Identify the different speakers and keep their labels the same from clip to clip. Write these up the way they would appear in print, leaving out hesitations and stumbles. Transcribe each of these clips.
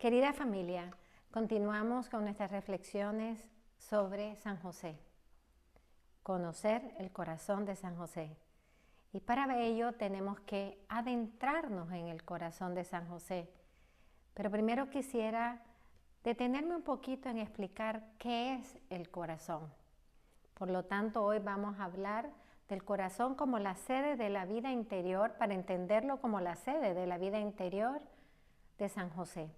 Speaker 1: Querida familia, continuamos con nuestras reflexiones sobre San José. Conocer el corazón de San José. Y para ello tenemos que adentrarnos en el corazón de San José. Pero primero quisiera detenerme un poquito en explicar qué es el corazón. Por lo tanto, hoy vamos a hablar del corazón como la sede de la vida interior, para entenderlo como la sede de la vida interior de San José,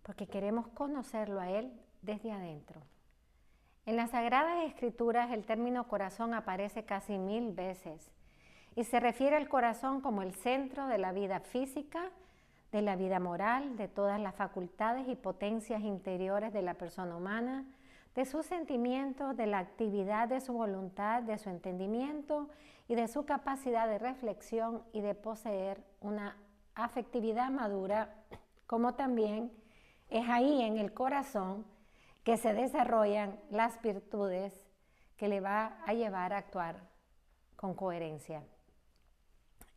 Speaker 1: porque queremos conocerlo a él desde adentro. En las Sagradas Escrituras el término corazón aparece casi 1000 veces y se refiere al corazón como el centro de la vida física, de la vida moral, de todas las facultades y potencias interiores de la persona humana, de sus sentimientos, de la actividad de su voluntad, de su entendimiento y de su capacidad de reflexión y de poseer una afectividad madura, como también es ahí en el corazón que se desarrollan las virtudes que le va a llevar a actuar con coherencia.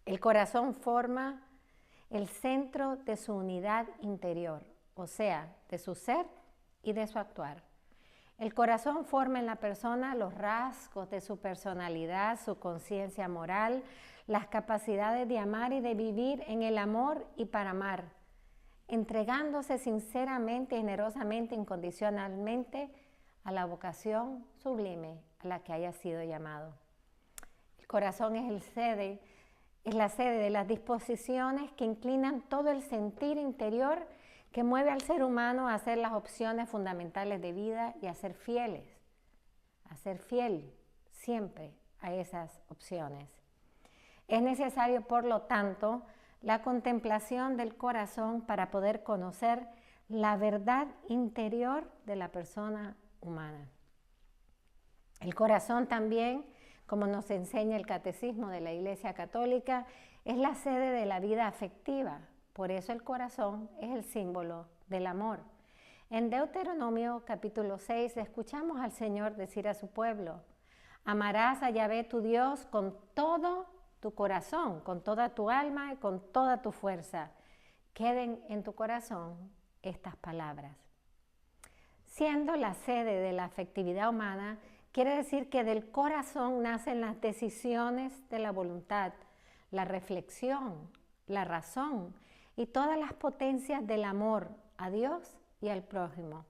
Speaker 1: El corazón forma el centro de su unidad interior, o sea, de su ser y de su actuar. El corazón forma en la persona los rasgos de su personalidad, su conciencia moral, las capacidades de amar y de vivir en el amor y para amar, entregándose sinceramente, generosamente, incondicionalmente a la vocación sublime a la que haya sido llamado. El corazón es la sede de las disposiciones que inclinan todo el sentir interior que mueve al ser humano a hacer las opciones fundamentales de vida y a ser fiel siempre a esas opciones. Es necesario, por lo tanto, la contemplación del corazón para poder conocer la verdad interior de la persona humana. El corazón también, como nos enseña el Catecismo de la Iglesia Católica, es la sede de la vida afectiva. Por eso el corazón es el símbolo del amor. En Deuteronomio capítulo 6 escuchamos al Señor decir a su pueblo: amarás a Yahvé tu Dios con todo tu corazón, con toda tu alma y con toda tu fuerza. Queden en tu corazón estas palabras. Siendo la sede de la afectividad humana, quiere decir que del corazón nacen las decisiones de la voluntad, la reflexión, la razón y todas las potencias del amor a Dios y al prójimo.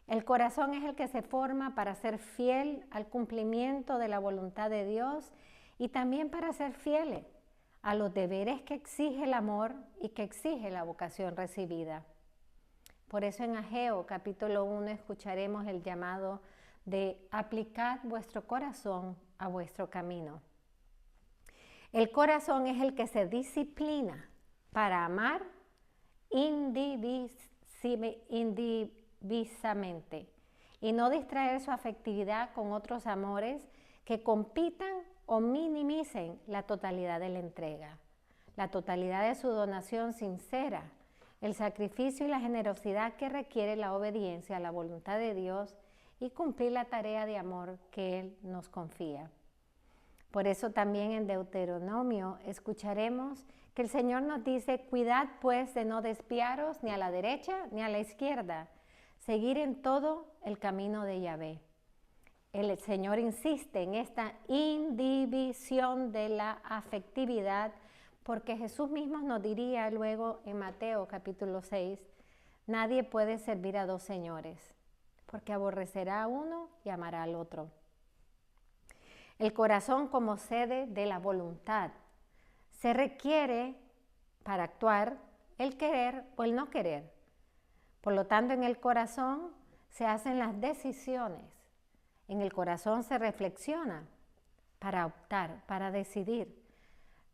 Speaker 1: El corazón es el que se forma para ser fiel al cumplimiento de la voluntad de Dios y también para ser fieles a los deberes que exige el amor y que exige la vocación recibida. Por eso en Ageo capítulo 1 escucharemos el llamado de aplicad vuestro corazón a vuestro camino. El corazón es el que se disciplina para amar indivisamente y no distraer su afectividad con otros amores que compitan o minimicen la totalidad de la entrega, la totalidad de su donación sincera, el sacrificio y la generosidad que requiere la obediencia a la voluntad de Dios y cumplir la tarea de amor que Él nos confía. Por eso también en Deuteronomio escucharemos que el Señor nos dice: cuidad pues de no desviaros ni a la derecha ni a la izquierda, seguir en todo el camino de Yahvé. El Señor insiste en esta indivisión de la afectividad, porque Jesús mismo nos diría luego en Mateo capítulo 6, nadie puede servir a dos señores, porque aborrecerá a uno y amará al otro. El corazón como sede de la voluntad. Se requiere para actuar el querer o el no querer. Por lo tanto, en el corazón se hacen las decisiones. En el corazón se reflexiona para optar, para decidir.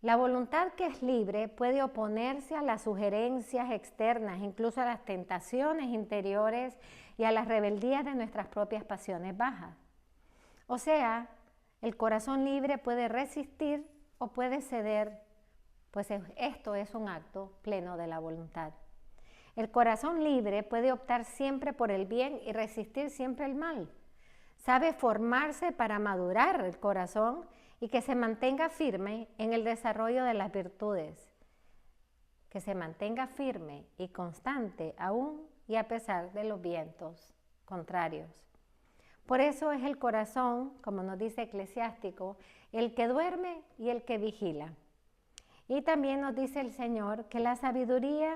Speaker 1: La voluntad que es libre puede oponerse a las sugerencias externas, incluso a las tentaciones interiores y a las rebeldías de nuestras propias pasiones bajas. O sea, el corazón libre puede resistir o puede ceder, pues esto es un acto pleno de la voluntad. El corazón libre puede optar siempre por el bien y resistir siempre el mal. Sabe formarse para madurar el corazón y que se mantenga firme en el desarrollo de las virtudes. que se mantenga firme y constante aún y a pesar de los vientos contrarios. Por eso es el corazón, como nos dice Eclesiástico, el que duerme y el que vigila. Y también nos dice el Señor que la sabiduría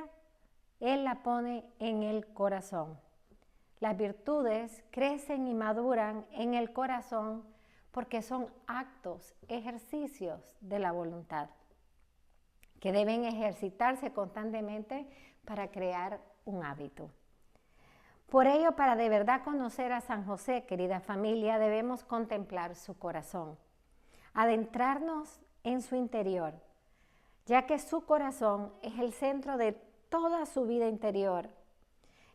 Speaker 1: Él la pone en el corazón. Las virtudes crecen y maduran en el corazón porque son actos, ejercicios de la voluntad, que deben ejercitarse constantemente para crear un hábito. Por ello, para de verdad conocer a San José, querida familia, debemos contemplar su corazón, adentrarnos en su interior, ya que su corazón es el centro de toda su vida interior,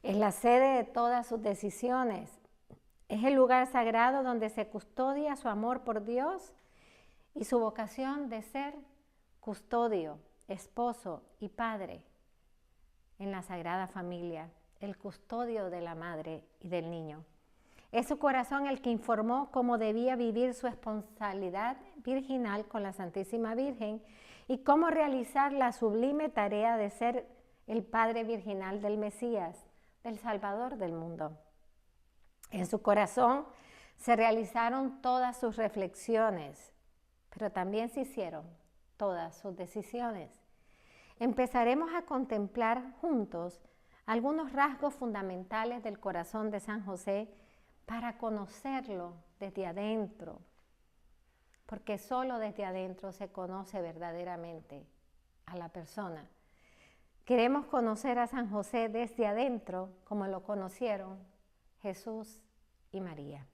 Speaker 1: es la sede de todas sus decisiones, es el lugar sagrado donde se custodia su amor por Dios y su vocación de ser custodio, esposo y padre en la Sagrada Familia, el custodio de la madre y del niño. Es su corazón el que informó cómo debía vivir su responsabilidad virginal con la Santísima Virgen y cómo realizar la sublime tarea de ser el Padre virginal del Mesías, del Salvador del mundo. En su corazón se realizaron todas sus reflexiones, pero también se hicieron todas sus decisiones. Empezaremos a contemplar juntos algunos rasgos fundamentales del corazón de San José para conocerlo desde adentro, porque solo desde adentro se conoce verdaderamente a la persona. Queremos conocer a San José desde adentro como lo conocieron Jesús y María.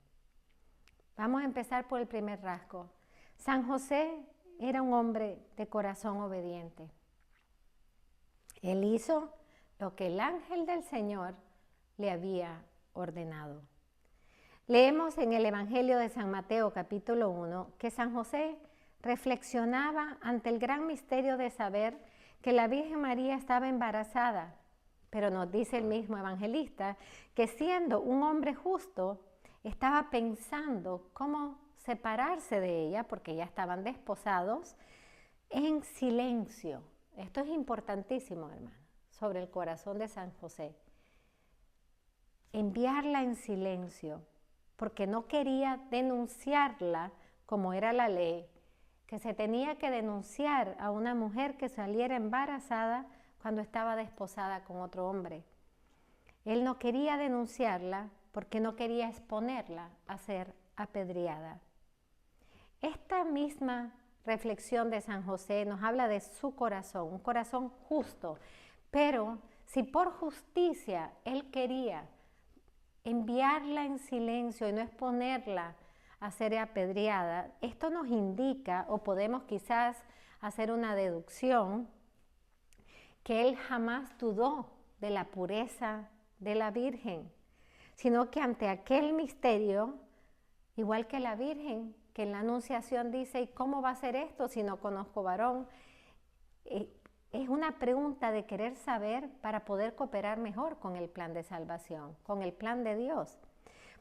Speaker 1: Vamos a empezar por el primer rasgo. San José era un hombre de corazón obediente. Él hizo lo que el ángel del Señor le había ordenado. Leemos en el Evangelio de San Mateo capítulo 1 que San José reflexionaba ante el gran misterio de saber que la Virgen María estaba embarazada, pero nos dice el mismo evangelista que siendo un hombre justo, estaba pensando cómo separarse de ella, porque ya estaban desposados, en silencio. Esto es importantísimo, hermano, sobre el corazón de San José. Enviarla en silencio, porque no quería denunciarla como era la ley, que se tenía que denunciar a una mujer que saliera embarazada cuando estaba desposada con otro hombre. Él no quería denunciarla porque no quería exponerla a ser apedreada. Esta misma reflexión de San José nos habla de su corazón, un corazón justo, pero si por justicia él quería enviarla en silencio y no exponerla a ser apedreada, esto nos indica, o podemos quizás hacer una deducción, que él jamás dudó de la pureza de la Virgen, sino que ante aquel misterio, igual que la Virgen, que en la Anunciación dice, ¿y cómo va a ser esto si no conozco varón? Es una pregunta de querer saber para poder cooperar mejor con el plan de salvación, con el plan de Dios.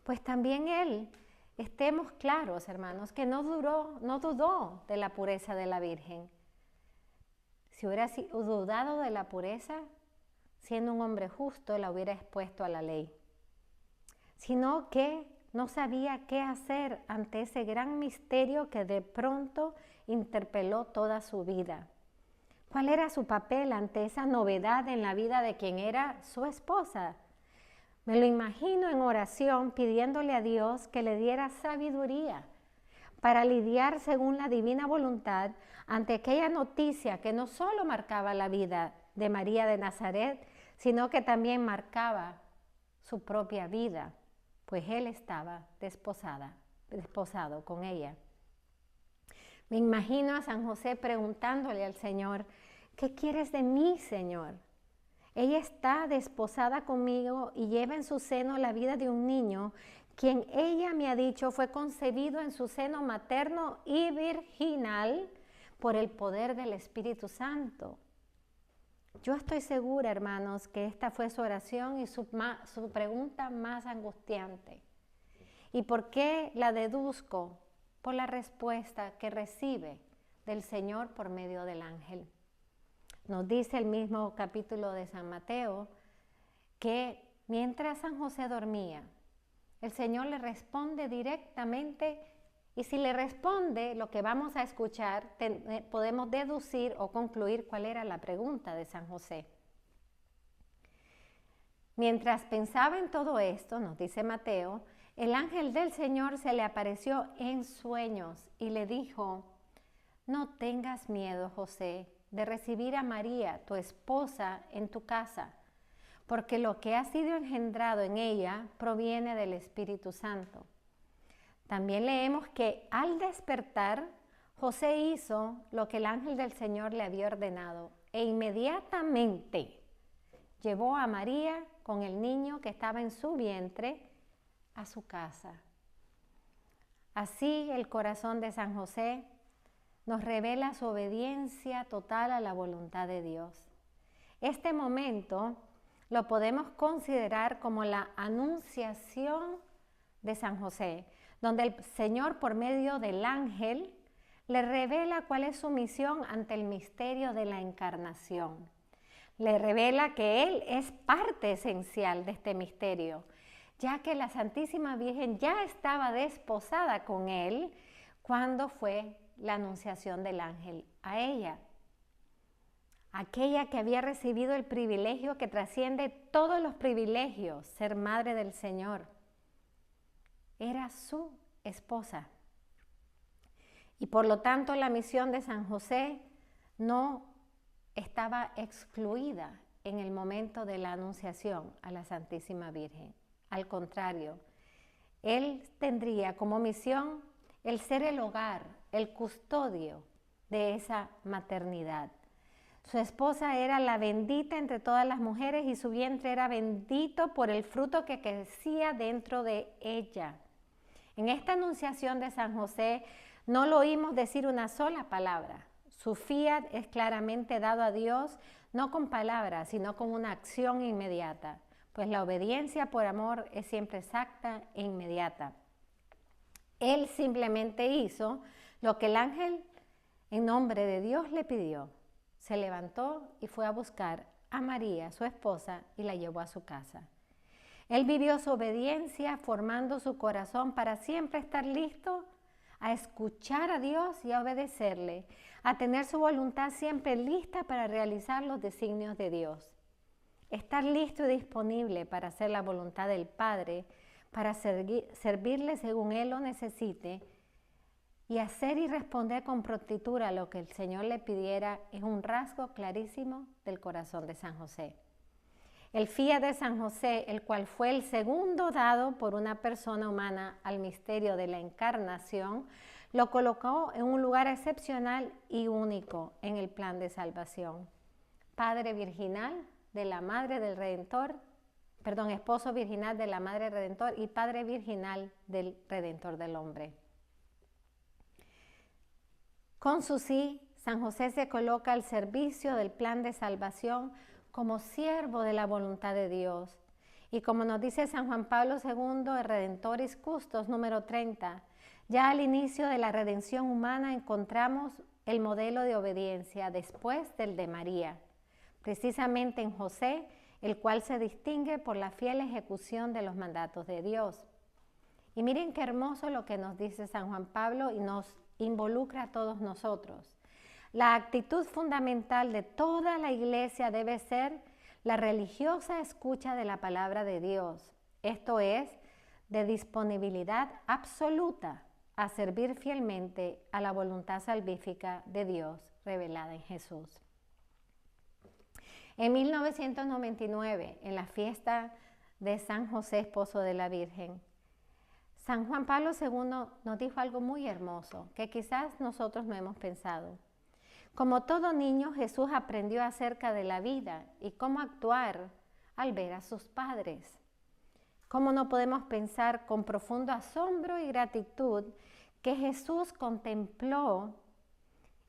Speaker 1: Pues también él, estemos claros, hermanos, que no dudó de la pureza de la Virgen. Si hubiera dudado de la pureza, siendo un hombre justo, la hubiera expuesto a la ley. Sino que no sabía qué hacer ante ese gran misterio que de pronto interpeló toda su vida. ¿Cuál era su papel ante esa novedad en la vida de quien era su esposa? Me lo imagino en oración pidiéndole a Dios que le diera sabiduría para lidiar según la divina voluntad ante aquella noticia que no solo marcaba la vida de María de Nazaret, sino que también marcaba su propia vida, pues él estaba desposado con ella. Me imagino a San José preguntándole al Señor, ¿qué quieres de mí, Señor? Ella está desposada conmigo y lleva en su seno la vida de un niño, quien ella me ha dicho fue concebido en su seno materno y virginal por el poder del Espíritu Santo. Yo estoy segura, hermanos, que esta fue su oración y su pregunta más angustiante. ¿Y por qué la deduzco? Por la respuesta que recibe del Señor por medio del ángel. Nos dice el mismo capítulo de San Mateo que mientras San José dormía, el Señor le responde directamente, y si le responde lo que vamos a escuchar, podemos deducir o concluir cuál era la pregunta de San José. Mientras pensaba en todo esto, nos dice Mateo, el ángel del Señor se le apareció en sueños y le dijo: no tengas miedo, José, de recibir a María, tu esposa, en tu casa, porque lo que ha sido engendrado en ella proviene del Espíritu Santo. También leemos que al despertar, José hizo lo que el ángel del Señor le había ordenado e inmediatamente llevó a María con el niño que estaba en su vientre a su casa. Así el corazón de San José nos revela su obediencia total a la voluntad de Dios. Este momento lo podemos considerar como la anunciación de San José, donde el Señor, por medio del ángel, le revela cuál es su misión ante el misterio de la encarnación. Le revela que Él es parte esencial de este misterio, ya que la Santísima Virgen ya estaba desposada con Él cuando fue la anunciación del ángel a ella. Aquella que había recibido el privilegio que trasciende todos los privilegios, ser madre del Señor, era su esposa. Y por lo tanto la misión de San José no estaba excluida en el momento de la anunciación a la Santísima Virgen. Al contrario, él tendría como misión el ser el hogar, el custodio de esa maternidad. Su esposa era la bendita entre todas las mujeres y su vientre era bendito por el fruto que crecía dentro de ella. En esta anunciación de San José no lo oímos decir una sola palabra. Su fiat es claramente dado a Dios, no con palabras, sino con una acción inmediata, pues la obediencia por amor es siempre exacta e inmediata. Él simplemente hizo lo que el ángel en nombre de Dios le pidió. Se levantó y fue a buscar a María, su esposa, y la llevó a su casa. Él vivió su obediencia formando su corazón para siempre estar listo a escuchar a Dios y a obedecerle, a tener su voluntad siempre lista para realizar los designios de Dios. Estar listo y disponible para hacer la voluntad del Padre, para servirle según Él lo necesite, y hacer y responder con prontitud a lo que el Señor le pidiera es un rasgo clarísimo del corazón de San José. El fiat de San José, el cual fue el segundo dado por una persona humana al misterio de la encarnación, lo colocó en un lugar excepcional y único en el plan de salvación. Padre virginal de la Madre del Redentor, esposo virginal de la Madre Redentor y Padre virginal del Redentor del hombre. Con su sí, San José se coloca al servicio del plan de salvación como siervo de la voluntad de Dios. Y como nos dice San Juan Pablo II, el Redentoris Custos, número 30, ya al inicio de la redención humana encontramos el modelo de obediencia después del de María, precisamente en José, el cual se distingue por la fiel ejecución de los mandatos de Dios. Y miren qué hermoso lo que nos dice San Juan Pablo y nos involucra a todos nosotros. La actitud fundamental de toda la iglesia debe ser la religiosa escucha de la palabra de Dios, esto es, de disponibilidad absoluta a servir fielmente a la voluntad salvífica de Dios revelada en Jesús. En 1999, en la fiesta de San José, esposo de la Virgen, San Juan Pablo II nos dijo algo muy hermoso que quizás nosotros no hemos pensado. Como todo niño, Jesús aprendió acerca de la vida y cómo actuar al ver a sus padres. ¿Cómo no podemos pensar con profundo asombro y gratitud que Jesús contempló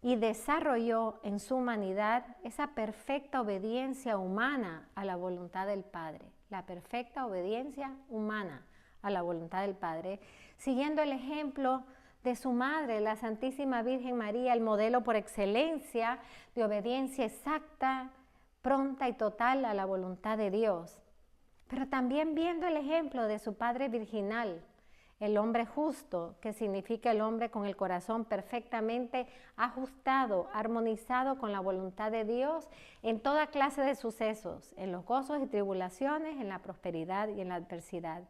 Speaker 1: y desarrolló en su humanidad esa perfecta obediencia humana a la voluntad del Padre? La perfecta obediencia humana a la voluntad del Padre, siguiendo el ejemplo de su madre, la Santísima Virgen María, el modelo por excelencia de obediencia exacta, pronta y total a la voluntad de Dios. Pero también viendo el ejemplo de su padre virginal, el hombre justo, que significa el hombre con el corazón perfectamente ajustado, armonizado con la voluntad de Dios en toda clase de sucesos, en los gozos y tribulaciones, en la prosperidad y en la adversidad.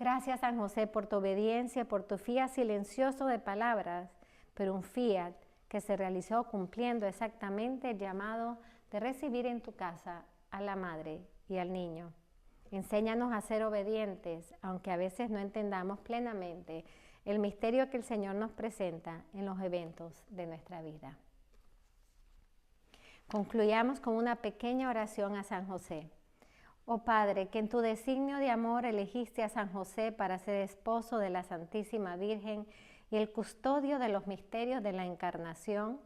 Speaker 1: Gracias, San José, por tu obediencia, por tu fiat silencioso de palabras, pero un fiat que se realizó cumpliendo exactamente el llamado de recibir en tu casa a la madre y al niño. Enséñanos a ser obedientes, aunque a veces no entendamos plenamente el misterio que el Señor nos presenta en los eventos de nuestra vida. Concluyamos con una pequeña oración a San José. Oh Padre, que en tu designio de amor elegiste a San José para ser esposo de la Santísima Virgen y el custodio de los misterios de la Encarnación,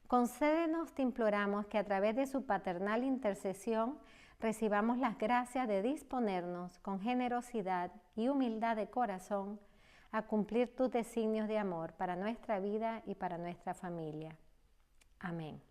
Speaker 1: concédenos, te imploramos, que a través de su paternal intercesión recibamos las gracias de disponernos con generosidad y humildad de corazón a cumplir tus designios de amor para nuestra vida y para nuestra familia. Amén.